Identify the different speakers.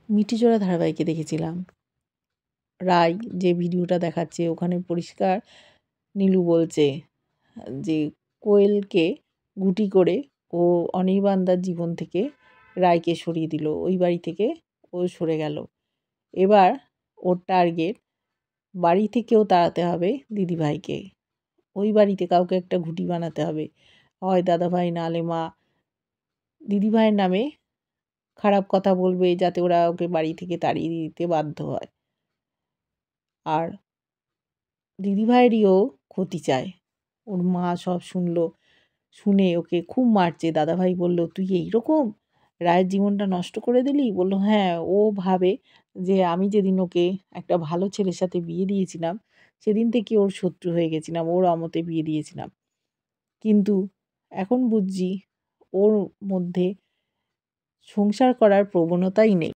Speaker 1: মিঠিজোড়া ধারাবাহিকে দেখেছিলাম। রায় যে ভিডিওটা দেখাচ্ছে ওখানে পরিষ্কার নীলু বলছে যে কোয়েলকে গুটি করে ও অনির্বাণদার জীবন থেকে রায়কে সরিয়ে দিল, ওই বাড়ি থেকে ও সরে গেল। এবার ওর টার্গেট বাড়ি থেকেও তাড়াতে হবে দিদিভাইকে, ওই বাড়িতে কাউকে একটা ঘুঁটি বানাতে হবে, হয় দাদাভাই নাহলে মা দিদিভাইয়ের নামে খারাপ কথা বলবে যাতে ওরা ওকে বাড়ি থেকে তাড়িয়ে দিতে বাধ্য হয়। আর দিদিভাইয়েরও ক্ষতি চায়। ওর মা সব শুনলো, শুনে ওকে খুব মারছে। দাদাভাই বলল, তুই এইরকম রায়ের জীবনটা নষ্ট করে দিলি? বলল, হ্যাঁ, ও ভাবে যে আমি যেদিন ওকে একটা ভালো ছেলের সাথে বিয়ে দিয়েছিলাম সেদিন থেকে ওর শত্রু হয়ে গেছিলাম, ওর অমতে বিয়ে দিয়েছিলাম। কিন্তু এখন বুঝছি ওর মধ্যে সংসার করার প্রবণতাই নেই।